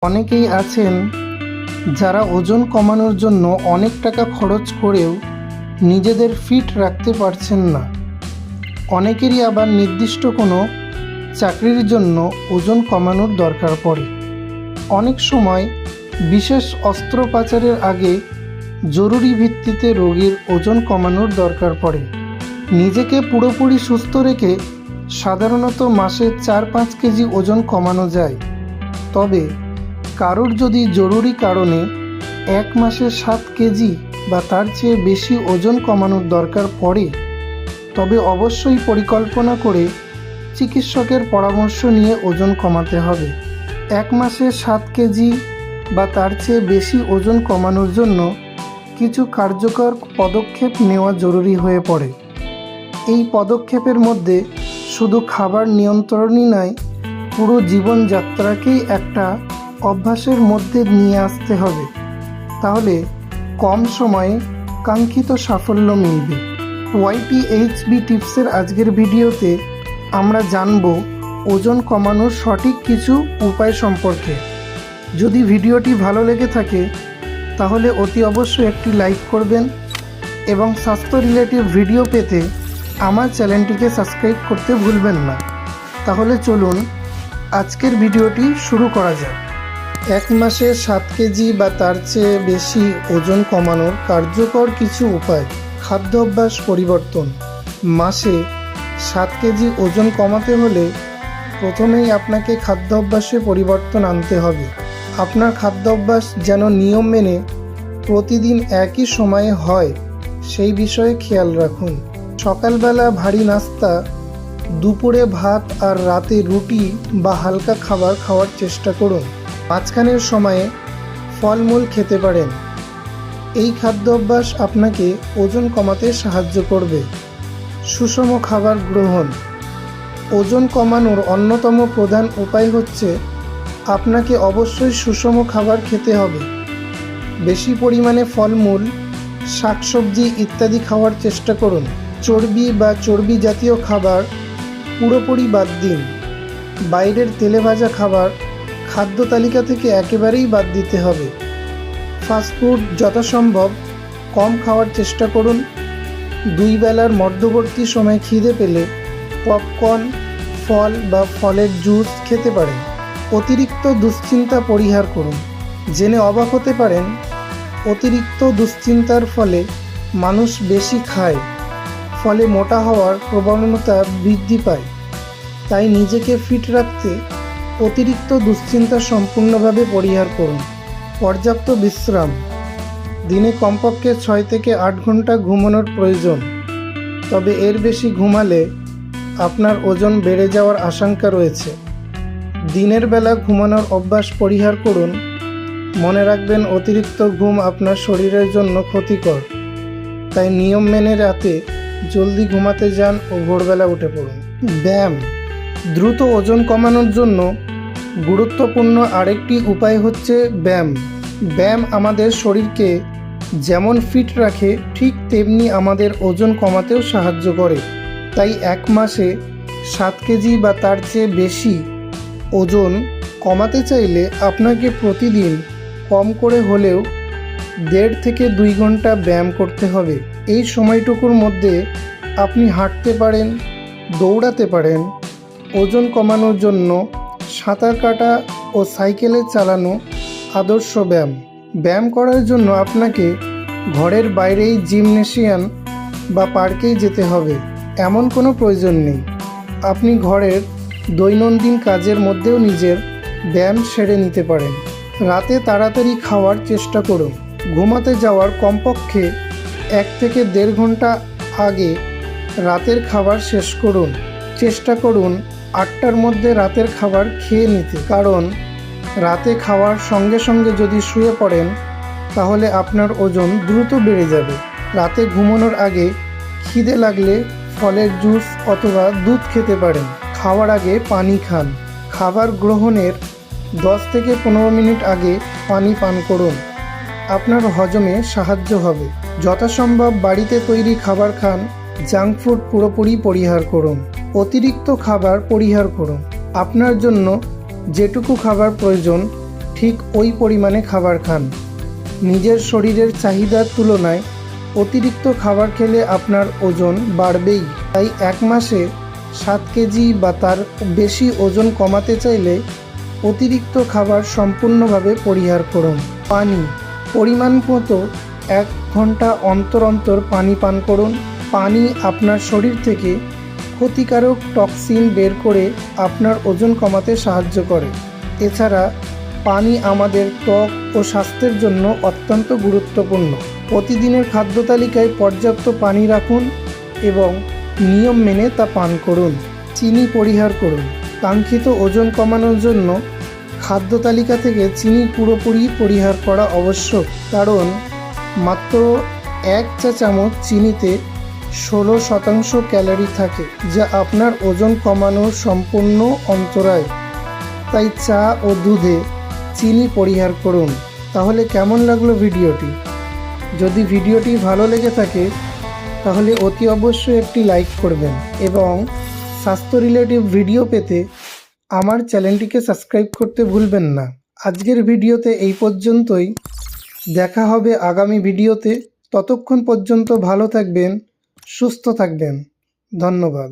অনেকেই আছেন যারা ওজন কমানোর জন্য অনেক টাকা খরচ করেও নিজেদের ফিট রাখতে পারছেন না। অনেকেরই আবার নির্দিষ্ট কোনো চাকরির জন্য ওজন কমানোর দরকার পড়ে। অনেক সময় বিশেষ অস্ত্রোপচারের আগে জরুরি ভিত্তিতে রোগীর ওজন কমানোর দরকার পড়ে। নিজেকে পুরোপুরি সুস্থ রেখে সাধারণত মাসে 4-5 কেজি ওজন কমানো যায়। তবে কারোর যদি জরুরি কারণে 1 মাসে 7 কেজি বা তার চেয়ে বেশি ওজন কমানোর দরকার পড়ে, তবে অবশ্যই পরিকল্পনা করে চিকিৎসকের পরামর্শ নিয়ে ওজন কমাতে হবে। 1 মাসে 7 কেজি বা তার চেয়ে বেশি ওজন কমানোর জন্য কিছু কার্যকর পদক্ষেপ নেওয়া জরুরি হয়ে পড়ে। এই পদক্ষেপের মধ্যে শুধু খাবার নিয়ন্ত্রণই নয়, পুরো জীবনযাত্রাকেই একটা অভ্যাসের মধ্যে নিয়ে আসতে হবে। তাহলে কম সময়ে কাঙ্ক্ষিত সাফল্য মিলবে। YPHB টিপসের আজকের ভিডিওতে আমরা জানব ওজন কমানোর সঠিক কিছু উপায় সম্পর্কে। যদি ভিডিওটি ভালো লেগে থাকে তাহলে অতি অবশ্যই একটি লাইক করবেন এবং স্বাস্থ্য রিলেটিভ ভিডিও পেতে আমার চ্যানেলটিকে সাবস্ক্রাইব করতে ভুলবেন না। তাহলে চলুন আজকের ভিডিওটি শুরু করা যাক। 1 মাসে 7 কেজি বা তার চেয়ে বেশি ওজন কমানোর কার্যকর কিছু উপায়। খাদ্য অভ্যাস পরিবর্তন। মাসে 7 কেজি ওজন কমাতে হলে প্রথমেই আপনাকে খাদ্য অভ্যাসে পরিবর্তন আনতে হবে। আপনার খাদ্য অভ্যাস যেন নিয়ম মেনে প্রতিদিন একই সময়ে হয় সেই বিষয়ে খেয়াল রাখুন। সকালবেলা ভারী নাস্তা, দুপুরে ভাত আর রাতে রুটি বা হালকা খাবার খাওয়ার চেষ্টা করুন। মাঝখানের সময়ে ফলমূল খেতে পারেন। এই খাদ্য অভ্যাস আপনাকে ওজন কমাতে সাহায্য করবে। সুষম খাবার গ্রহণ। ওজন কমানোর অন্যতম প্রধান উপায় হচ্ছে আপনাকে অবশ্যই সুষম খাবার খেতে হবে। বেশি পরিমাণে ফলমূল, শাকসবজি ইত্যাদি খাওয়ার চেষ্টা করুন। চর্বি বা চর্বি জাতীয় খাবার পুরোপুরি বাদ দিন। বাইরের তেলে ভাজা খাবার খাদ্য তালিকা থেকে একেবারেই বাদ দিতে হবে। ফাস্টফুড যথাসম্ভব কম খাওয়ার চেষ্টা করুন। 2 বেলার মধ্যবর্তী সময় খিদে পেলে পপকর্ন, ফল বা ফলের জুস খেতে পারেন। অতিরিক্ত দুশ্চিন্তা পরিহার করুন। জেনে অবাক হতে পারেন, অতিরিক্ত দুশ্চিন্তার ফলে মানুষ বেশি খায়, ফলে মোটা হওয়ার প্রবণতা বৃদ্ধি পায়। তাই নিজেকে ফিট রাখতে অতিরিক্ত দুশ্চিন্তা সম্পূর্ণভাবে পরিহার করুন। পর্যাপ্ত বিশ্রাম। দিনে কমপক্ষে 6 থেকে 8 ঘন্টা ঘুমানোর প্রয়োজন। তবে এর বেশি ঘুমালে আপনার ওজন বেড়ে যাওয়ার আশঙ্কা রয়েছে। দিনের বেলা ঘুমানোর অভ্যাস পরিহার করুন। মনে রাখবেন, অতিরিক্ত ঘুম আপনার শরীরের জন্য ক্ষতিকর। তাই নিয়ম মেনে রাতে জলদি ঘুমাতে যান ও ভোরবেলা উঠে পড়ুন। ব্যায়াম। দ্রুত ওজন কমানোর জন্য গুরুত্বপূর্ণ আরেকটি উপায় হচ্ছে ব্যায়াম। ব্যায়াম আমাদের শরীরকে যেমন ফিট রাখে, ঠিক তেমনি আমাদের ওজন কমাতেও সাহায্য করে। তাই 1 মাসে 7 কেজি বা তার চেয়ে বেশি ওজন কমাতে চাইলে আপনাকে প্রতিদিন কম করে হলেও 1.5 থেকে 2 ঘন্টা ব্যায়াম করতে হবে। এই সময়টুকুর মধ্যে আপনি হাঁটতে পারেন, দৌড়াতে পারেন। ওজন কমানোর জন্য সাঁতার কাটা ও সাইকেলে চালানো আদর্শ ব্যায়াম। ব্যায়াম করার জন্য আপনাকে ঘরের বাইরেই জিমনেশিয়াম বা পার্কেই যেতে হবে এমন কোনো প্রয়োজন নেই। আপনি ঘরের দৈনন্দিন কাজের মধ্যেও নিজের ব্যায়াম সেরে নিতে পারেন। রাতে তাড়াতাড়ি খাওয়ার চেষ্টা করুন। ঘুমাতে যাওয়ার কমপক্ষে 1 থেকে 1.5 ঘন্টা আগে রাতের খাবার শেষ করুন। চেষ্টা করুন 8টার মধ্যে রাতের খাবার খেয়ে নিতে, কারণ রাতে খাওয়ার সঙ্গে সঙ্গে যদি শুয়ে পড়েন তাহলে আপনার ওজন দ্রুত বেড়ে যাবে। রাতে ঘুমানোর আগে খিদে লাগলে ফলের জুস অথবা দুধ খেতে পারেন। খাওয়ার আগে পানি খান। খাবার গ্রহণের 10 থেকে 15 মিনিট আগে পানি পান করুন। আপনার হজমে সাহায্য হবে। যথাসম্ভব বাড়িতে তৈরি খাবার খান। জাঙ্ক ফুড পুরোপুরি পরিহার করুন। অতিরিক্ত খাবার পরিহার করুন। আপনার জন্য যেটুকু খাবার প্রয়োজন ঠিক ওই পরিমাণে খাবার খান। নিজের শরীরের চাহিদার তুলনায় অতিরিক্ত খাবার খেলে আপনার ওজন বাড়বেই। তাই 1 মাসে 7 কেজি বা তার বেশি ওজন কমাতে চাইলে অতিরিক্ত খাবার সম্পূর্ণভাবে পরিহার করুন। পানি পরিমাণ মতো 1 ঘন্টা অন্তর অন্তর পানি পান করুন। পানি আপনার শরীর থেকে ক্ষতিকারক টক্সিন বের করে আপনার ওজন কমাতে সাহায্য করে। এছাড়া পানি আমাদের ত্বক ও স্বাস্থ্যের জন্য অত্যন্ত গুরুত্বপূর্ণ। প্রতিদিনের খাদ্য তালিকায় পর্যাপ্ত পানি রাখুন এবং নিয়ম মেনে তা পান করুন। চিনি পরিহার করুন। কাঙ্ক্ষিত ওজন কমানোর জন্য খাদ্য তালিকা থেকে চিনি পুরোপুরি পরিহার করা আবশ্যক, কারণ মাত্র 1 চা চামচ চিনিতে 16% ক্যালোরি থাকে, যা আপনার ওজন কমানোর সম্পূর্ণ অন্তরায়। তাই চা ও দুধে চিনি পরিহার করুন। তাহলে কেমন লাগলো ভিডিওটি? যদি ভিডিওটি ভালো লেগে থাকে তাহলে অতি অবশ্যই একটি লাইক করবেন এবং স্বাস্থ্য রিলেটিভ ভিডিও পেতে আমার চ্যানেলটিকে সাবস্ক্রাইব করতে ভুলবেন না। আজকের ভিডিওতে এই পর্যন্তই। দেখা হবে আগামী ভিডিওতে। ততক্ষণ পর্যন্ত ভালো থাকবেন, সুস্থ থাকবেন। ধন্যবাদ।